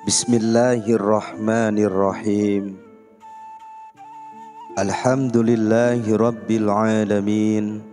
Bismillahirrahmanirrahim. Alhamdulillahi rabbil alamin.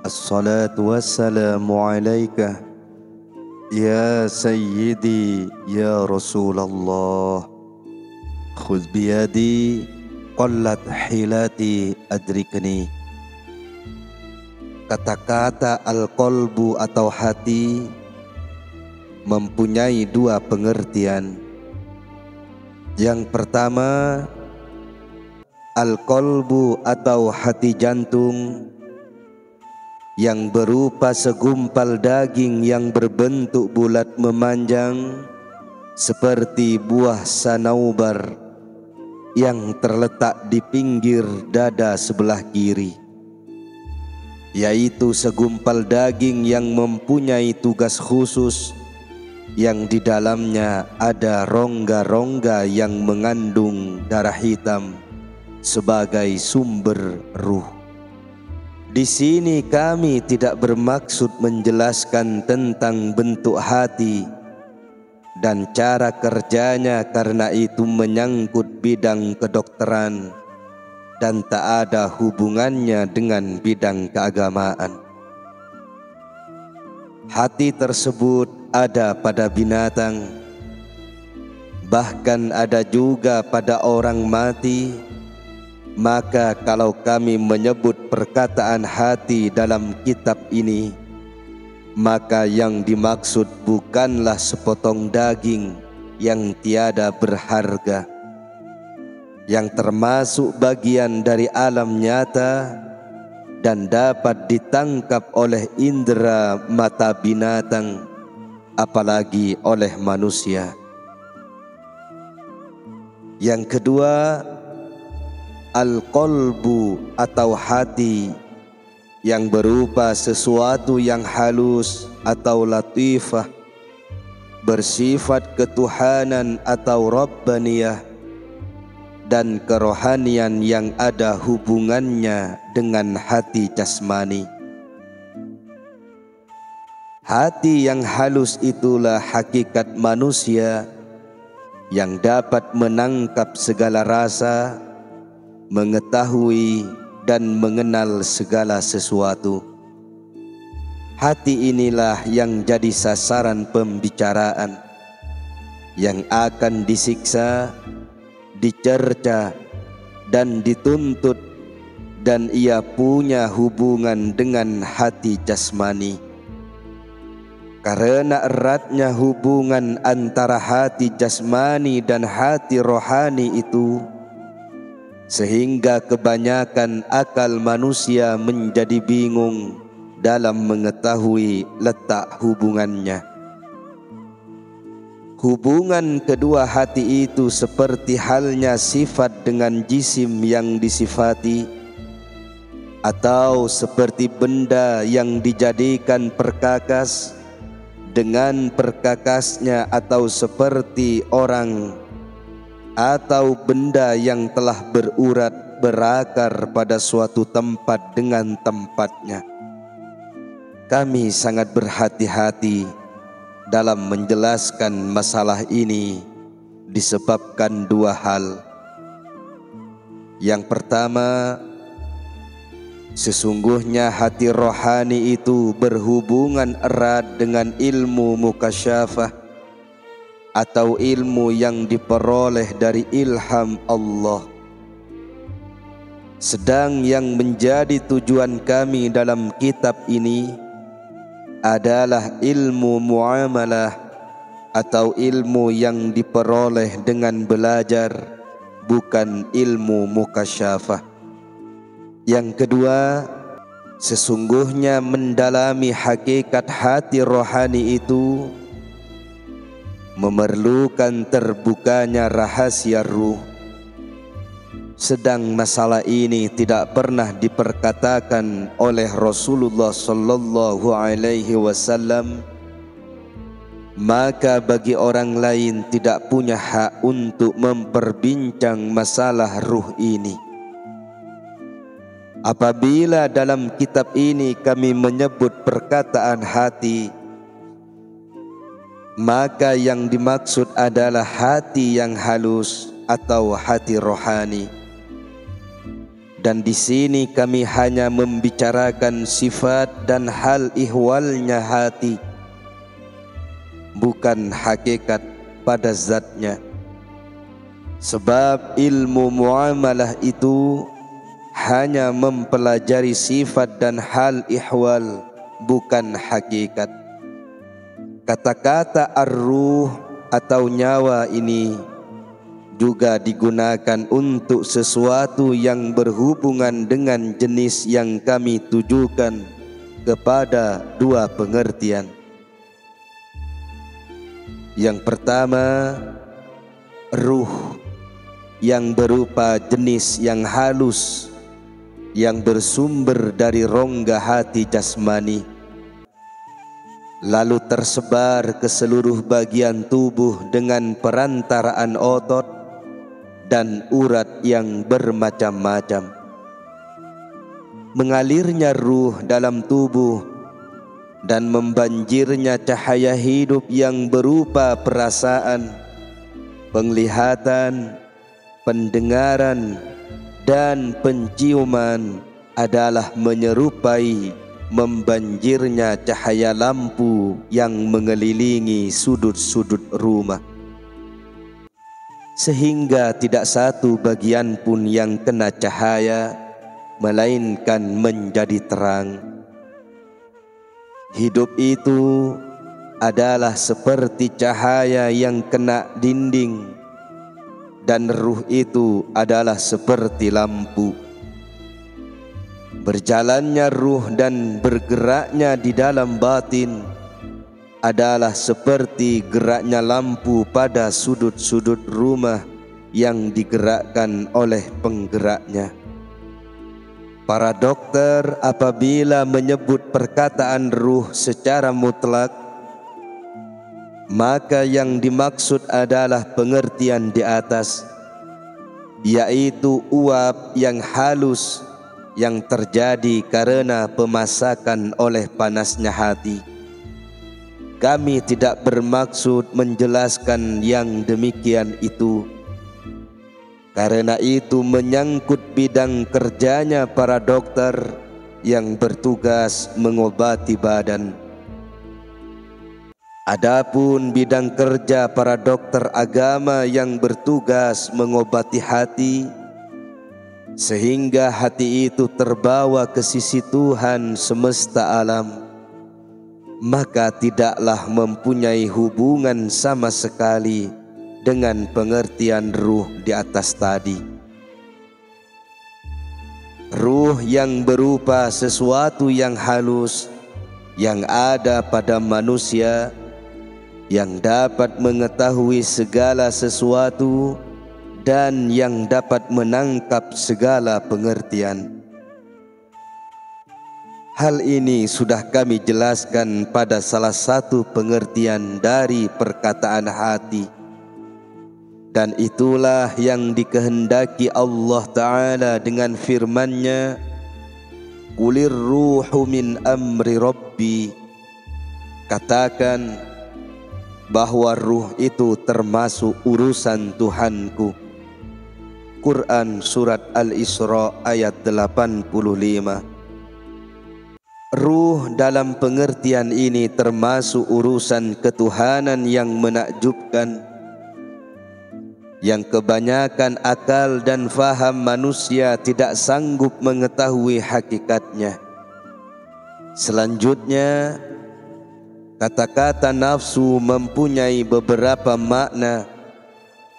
Assalatu wassalamu alaika ya sayyidi ya Rasulullah. Khudh biyadi qallat hilati adrikni. Kata-kata al-qalbu atau hati mempunyai dua pengertian. Yang pertama, al-qalbu atau hati jantung yang berupa segumpal daging yang berbentuk bulat memanjang seperti buah sanaubar yang terletak di pinggir dada sebelah kiri, yaitu segumpal daging yang mempunyai tugas khusus, yang di dalamnya ada rongga-rongga yang mengandung darah hitam sebagai sumber ruh. Di sini kami tidak bermaksud menjelaskan tentang bentuk hati dan cara kerjanya, karena itu menyangkut bidang kedokteran dan tak ada hubungannya dengan bidang keagamaan. Hati tersebut ada pada binatang, bahkan ada juga pada orang mati. Maka kalau kami menyebut perkataan hati dalam kitab ini, maka yang dimaksud bukanlah sepotong daging yang tiada berharga, yang termasuk bagian dari alam nyata dan dapat ditangkap oleh indera mata binatang, apalagi oleh manusia. Yang kedua, al-qalbu atau hati yang berupa sesuatu yang halus atau latifah, bersifat ketuhanan atau rabbaniyah, dan kerohanian yang ada hubungannya dengan hati jasmani. Hati yang halus itulah hakikat manusia yang dapat menangkap segala rasa, mengetahui dan mengenal segala sesuatu. Hati inilah yang jadi sasaran pembicaraan, yang akan disiksa, dicerca dan dituntut, dan ia punya hubungan dengan hati jasmani. Karena eratnya hubungan antara hati jasmani dan hati rohani itu, sehingga kebanyakan akal manusia menjadi bingung dalam mengetahui letak hubungannya. Hubungan kedua hati itu seperti halnya sifat dengan jisim yang disifati, atau seperti benda yang dijadikan perkakas dengan perkakasnya, atau seperti orang atau benda yang telah berurat berakar pada suatu tempat dengan tempatnya. Kami sangat berhati-hati dalam menjelaskan masalah ini disebabkan dua hal. Yang pertama, sesungguhnya hati rohani itu berhubungan erat dengan ilmu mukasyafah atau ilmu yang diperoleh dari ilham Allah. Sedang yang menjadi tujuan kami dalam kitab ini adalah ilmu muamalah atau ilmu yang diperoleh dengan belajar, bukan ilmu mukasyafah. Yang kedua, sesungguhnya mendalami hakikat hati rohani itu memerlukan terbukanya rahasia ruh. Sedang masalah ini tidak pernah diperkatakan oleh Rasulullah sallallahu alaihi wasallam, maka bagi orang lain tidak punya hak untuk memperbincang masalah ruh ini. Apabila dalam kitab ini kami menyebut perkataan hati, maka yang dimaksud adalah hati yang halus atau hati rohani. Dan di sini kami hanya membicarakan sifat dan hal ihwalnya hati, bukan hakikat pada zatnya. Sebab ilmu muamalah itu hanya mempelajari sifat dan hal ihwal, bukan hakikat. Kata-kata ar-ruh atau nyawa ini juga digunakan untuk sesuatu yang berhubungan dengan jenis yang kami tujukan kepada dua pengertian. Yang pertama, ruh yang berupa jenis yang halus yang bersumber dari rongga hati jasmani, lalu tersebar ke seluruh bagian tubuh dengan perantaraan otot dan urat yang bermacam-macam. Mengalirnya ruh dalam tubuh dan membanjirnya cahaya hidup yang berupa perasaan, penglihatan, pendengaran, dan penciuman adalah menyerupai membanjirnya cahaya lampu yang mengelilingi sudut-sudut rumah, sehingga tidak satu bagian pun yang kena cahaya, melainkan menjadi terang. Hidup itu adalah seperti cahaya yang kena dinding, dan ruh itu adalah seperti lampu. Berjalannya ruh dan bergeraknya di dalam batin adalah seperti geraknya lampu pada sudut-sudut rumah yang digerakkan oleh penggeraknya. Para dokter apabila menyebut perkataan ruh secara mutlak, maka yang dimaksud adalah pengertian di atas, yaitu uap yang halus yang terjadi karena pemasakan oleh panasnya hati. Kami tidak bermaksud menjelaskan yang demikian itu, karena itu menyangkut bidang kerjanya para dokter yang bertugas mengobati badan. Adapun bidang kerja para dokter agama yang bertugas mengobati hati, sehingga hati itu terbawa ke sisi Tuhan semesta alam, maka tidaklah mempunyai hubungan sama sekali dengan pengertian ruh di atas tadi. Ruh yang berupa sesuatu yang halus yang ada pada manusia, yang dapat mengetahui segala sesuatu dan yang dapat menangkap segala pengertian. Hal ini sudah kami jelaskan pada salah satu pengertian dari perkataan hati, dan itulah yang dikehendaki Allah Ta'ala dengan firman-Nya, "Qulir ruhu min amri Rabbi." Katakan bahwa ruh itu termasuk urusan Tuhanku. Quran Surat Al-Isra ayat 85. Ruh dalam pengertian ini termasuk urusan ketuhanan yang menakjubkan, yang kebanyakan akal dan faham manusia tidak sanggup mengetahui hakikatnya. Selanjutnya, kata-kata nafsu mempunyai beberapa makna,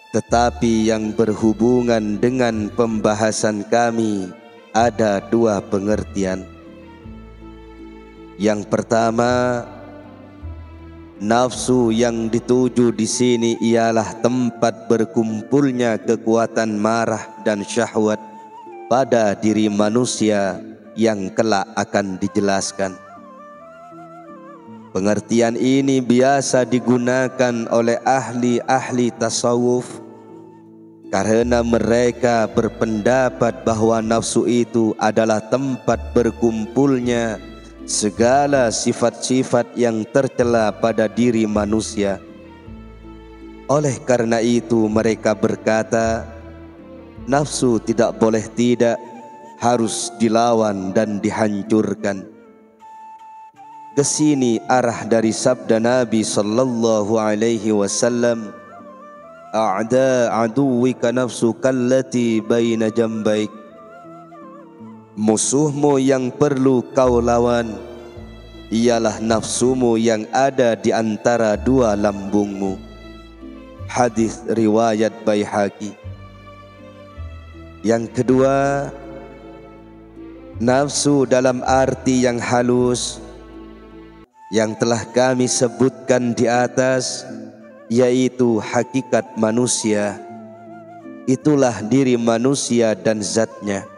tetapi yang berhubungan dengan pembahasan kami ada dua pengertian. Yang pertama, nafsu yang dituju di sini ialah tempat berkumpulnya kekuatan marah dan syahwat pada diri manusia yang kelak akan dijelaskan. Pengertian ini biasa digunakan oleh ahli-ahli tasawuf karena mereka berpendapat bahwa nafsu itu adalah tempat berkumpulnya segala sifat-sifat yang tercela pada diri manusia, Oleh karena itu mereka berkata, nafsu tidak boleh tidak, harus dilawan dan dihancurkan. Kesini arah dari sabda Nabi sallallahu alaihi wasallam, a'da aduwika nafsuka allati baina jambaik. Musuhmu yang perlu kau lawan ialah nafsumu yang ada di antara dua lambungmu. Hadis riwayat Baihaqi. Yang kedua, nafsu dalam arti yang halus yang telah kami sebutkan di atas, yaitu hakikat manusia. Itulah diri manusia dan zatnya.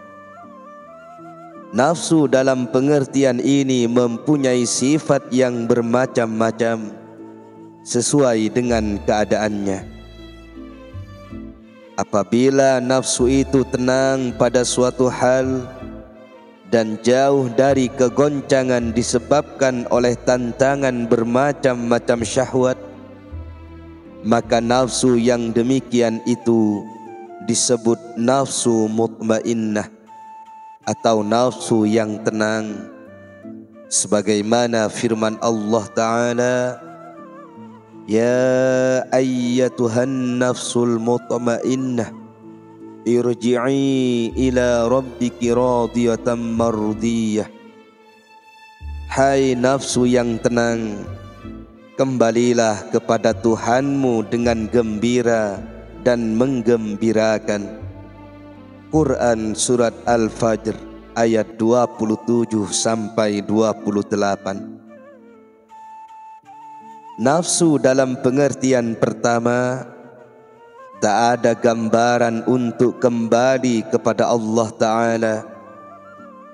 Nafsu dalam pengertian ini mempunyai sifat yang bermacam-macam sesuai dengan keadaannya. Apabila nafsu itu tenang pada suatu hal dan jauh dari kegoncangan disebabkan oleh tantangan bermacam-macam syahwat, maka nafsu yang demikian itu disebut nafsu mutmainnah atau nafsu yang tenang, sebagaimana firman Allah Ta'ala, ya ayyatuhan nafsul mutmainnah irji'i ila rabbiki radiyatan mardiyah. Hai nafsu yang tenang, kembalilah kepada Tuhanmu dengan gembira dan menggembirakan. Quran Surat Al-Fajr ayat 27 sampai 28. Nafsu dalam pengertian pertama, tak ada gambaran untuk kembali kepada Allah Ta'ala,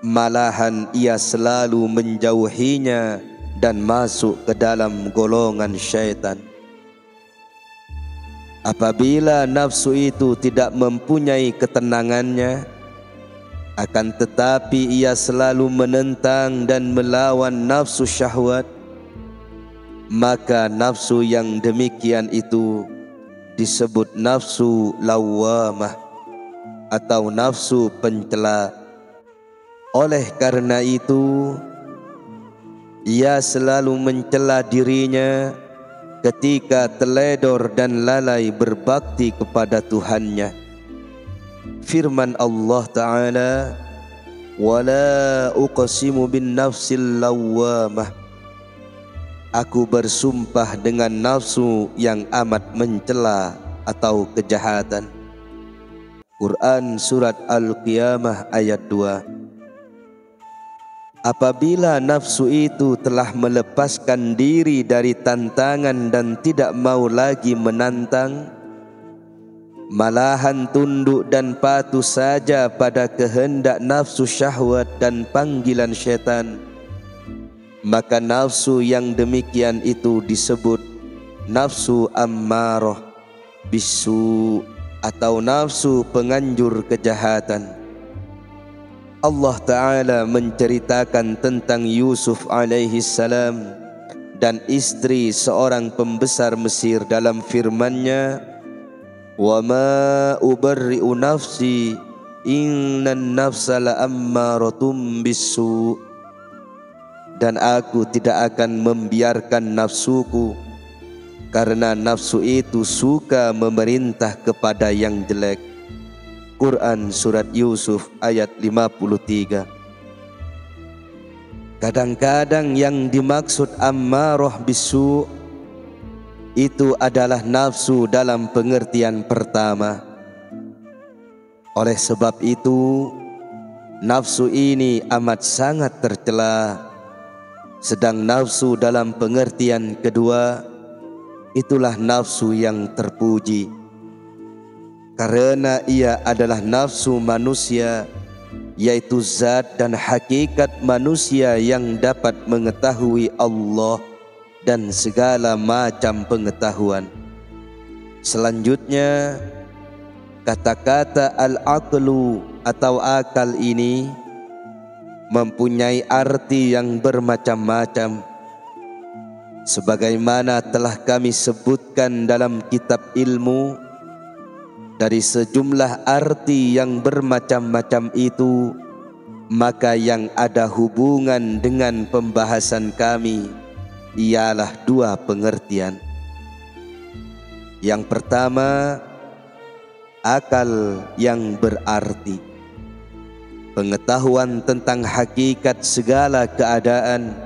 malahan ia selalu menjauhinya dan masuk ke dalam golongan syaitan. Apabila nafsu itu tidak mempunyai ketenangannya, akan tetapi ia selalu menentang dan melawan nafsu syahwat, maka nafsu yang demikian itu disebut nafsu lawwamah atau nafsu pencela. Oleh karena itu, ia selalu mencela dirinya ketika teledor dan lalai berbakti kepada Tuhannya. Firman Allah Ta'ala, wala uqsimu bin nafsil lawwamah. Aku bersumpah dengan nafsu yang amat mencela atau kejahatan. Quran Surat Al-Qiyamah ayat 2. Apabila nafsu itu telah melepaskan diri dari tantangan dan tidak mau lagi menantang, malahan tunduk dan patuh saja pada kehendak nafsu syahwat dan panggilan syaitan, maka nafsu yang demikian itu disebut nafsu ammarah bisu atau nafsu penganjur kejahatan. Allah Ta'ala menceritakan tentang Yusuf alaihi salam dan istri seorang pembesar Mesir dalam firman-Nya, wa ma ubarri'u nafsi innan nafsa la'ammaratun bisu. Dan aku tidak akan membiarkan nafsuku, karena nafsu itu suka memerintah kepada yang jelek. Quran Surat Yusuf ayat 53. Kadang-kadang yang dimaksud ammarah bisu itu adalah nafsu dalam pengertian pertama. Oleh sebab itu, nafsu ini amat sangat tercela. Sedang nafsu dalam pengertian kedua, itulah nafsu yang terpuji, karena ia adalah nafsu manusia, yaitu zat dan hakikat manusia yang dapat mengetahui Allah dan segala macam pengetahuan. Selanjutnya, kata-kata al-aqlu atau akal ini mempunyai arti yang bermacam-macam. sebagaimana telah kami sebutkan dalam kitab ilmu, dari sejumlah arti yang bermacam-macam itu, maka yang ada hubungan dengan pembahasan kami ialah dua pengertian. Yang pertama, akal yang berarti, pengetahuan tentang hakikat segala keadaan,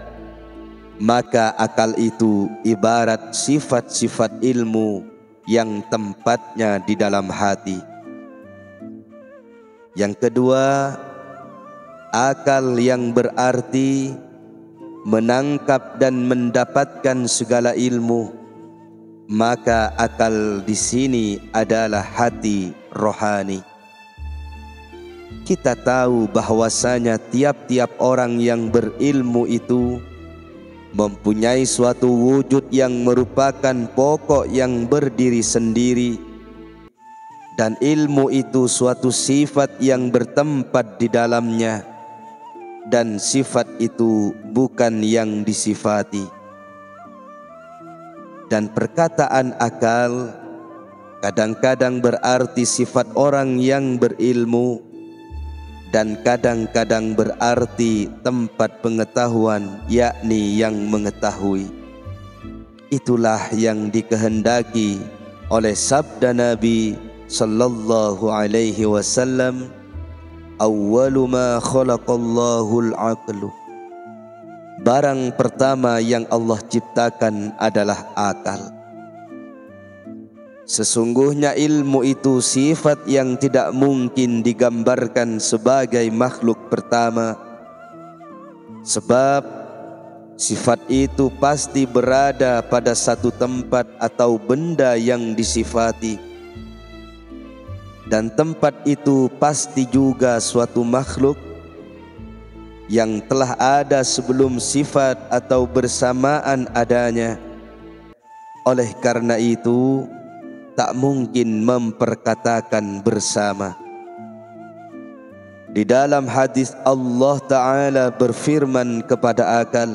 maka akal itu ibarat sifat-sifat ilmu yang tempatnya di dalam hati. Yang kedua, akal yang berarti menangkap dan mendapatkan segala ilmu, maka akal di sini adalah hati rohani. Kita tahu bahwasanya tiap-tiap orang yang berilmu itu mempunyai suatu wujud yang merupakan pokok yang berdiri sendiri, dan ilmu itu suatu sifat yang bertempat di dalamnya, dan sifat itu bukan yang disifati. Dan perkataan akal kadang-kadang berarti sifat orang yang berilmu, dan kadang-kadang berarti tempat pengetahuan, yakni yang mengetahui. Itulah yang dikehendaki oleh sabda Nabi sallallahu alaihi wasallam, awwalu ma khalaqallahu al-aqlu. Barang pertama yang Allah ciptakan adalah akal. Sesungguhnya ilmu itu sifat yang tidak mungkin digambarkan sebagai makhluk pertama, sebab sifat itu pasti berada pada satu tempat atau benda yang disifati, dan tempat itu pasti juga suatu makhluk yang telah ada sebelum sifat atau bersamaan adanya. Oleh karena itu, tak mungkin memperkatakan bersama. Di dalam hadis Allah Ta'ala berfirman kepada akal,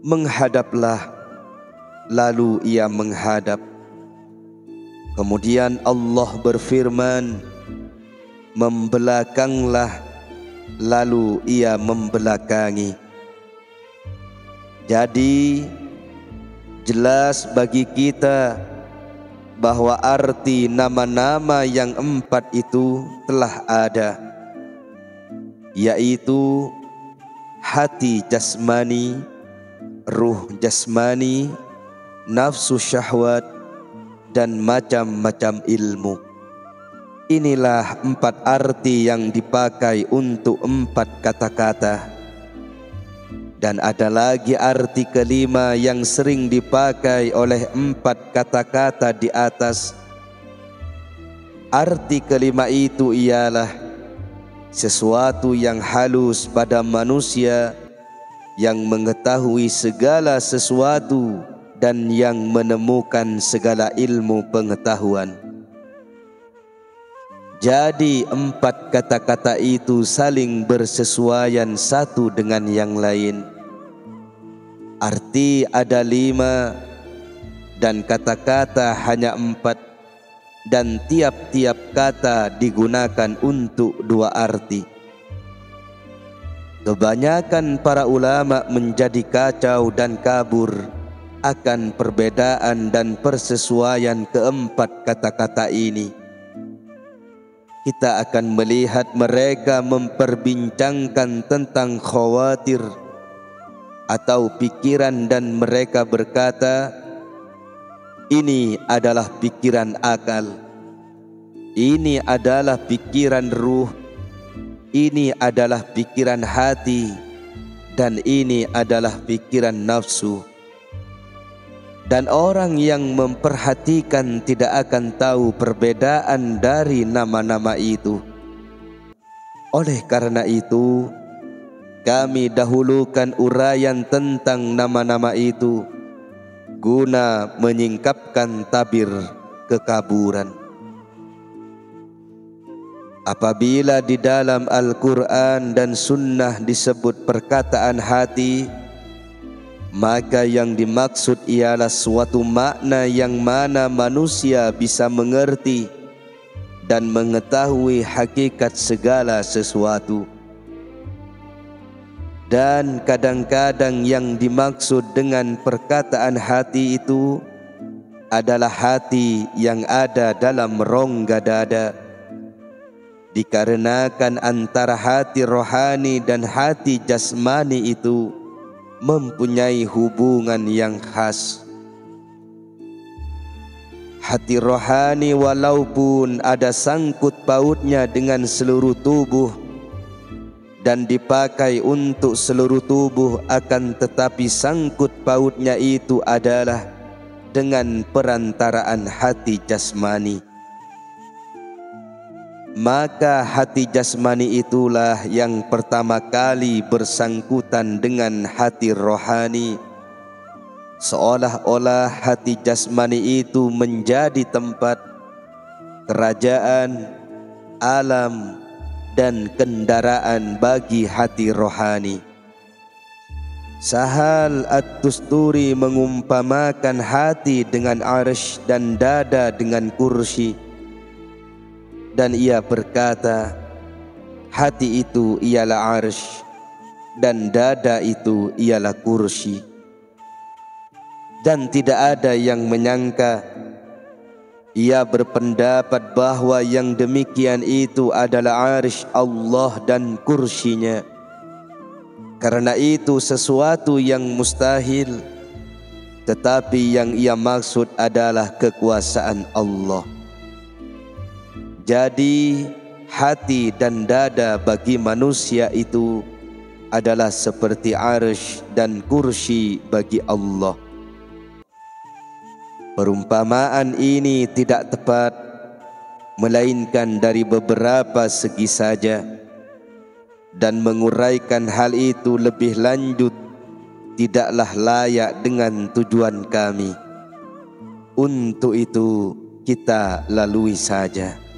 menghadaplah, lalu ia menghadap. Kemudian Allah berfirman, membelakanglah, lalu ia membelakangi. Jadi jelas bagi kita bahwa arti nama-nama yang empat itu telah ada, yaitu hati jasmani, ruh jasmani, nafsu syahwat, dan macam-macam ilmu. Inilah empat arti yang dipakai untuk empat kata-kata. Dan ada lagi arti kelima yang sering dipakai oleh empat kata-kata di atas. Arti kelima itu ialah sesuatu yang halus pada manusia, yang mengetahui segala sesuatu dan yang menemukan segala ilmu pengetahuan. Jadi empat kata-kata itu saling bersesuaian satu dengan yang lain. Arti ada 5 dan kata-kata hanya 4, dan tiap-tiap kata digunakan untuk 2 arti. Kebanyakan para ulama menjadi kacau dan kabur akan perbedaan dan persesuaian keempat kata-kata ini. Kita akan melihat mereka memperbincangkan tentang khawatir atau pikiran, dan mereka berkata, ini adalah pikiran akal, ini adalah pikiran ruh, ini adalah pikiran hati, dan ini adalah pikiran nafsu. Dan orang yang memperhatikan tidak akan tahu perbedaan dari nama-nama itu. Oleh karena itu, kami dahulukan uraian tentang nama-nama itu guna menyingkapkan tabir kekaburan. Apabila di dalam Al-Quran dan Sunnah disebut perkataan hati, maka yang dimaksud ialah suatu makna yang mana manusia bisa mengerti dan mengetahui hakikat segala sesuatu. Dan kadang-kadang yang dimaksud dengan perkataan hati itu adalah hati yang ada dalam rongga dada, dikarenakan antara hati rohani dan hati jasmani itu mempunyai hubungan yang khas. Hati rohani walaupun ada sangkut pautnya dengan seluruh tubuh dan dipakai untuk seluruh tubuh, akan tetapi sangkut pautnya itu adalah dengan perantaraan hati jasmani. Maka hati jasmani itulah yang pertama kali bersangkutan dengan hati rohani, seolah-olah hati jasmani itu menjadi tempat, kerajaan, alam, dan kendaraan bagi hati rohani. Sahal At-Tusturi mengumpamakan hati dengan arsy dan dada dengan kursi, dan ia berkata, hati itu ialah arsy dan dada itu ialah kursi. Dan tidak ada yang menyangka. Ia berpendapat bahwa yang demikian itu adalah arsy Allah dan kursinya. Karena itu sesuatu yang mustahil, tetapi yang ia maksud adalah kekuasaan Allah. Jadi hati dan dada bagi manusia itu adalah seperti arsy dan kursi bagi Allah. Perumpamaan ini tidak tepat, melainkan dari beberapa segi saja, dan menguraikan hal itu lebih lanjut tidaklah layak dengan tujuan kami. Untuk itu kita lalui saja.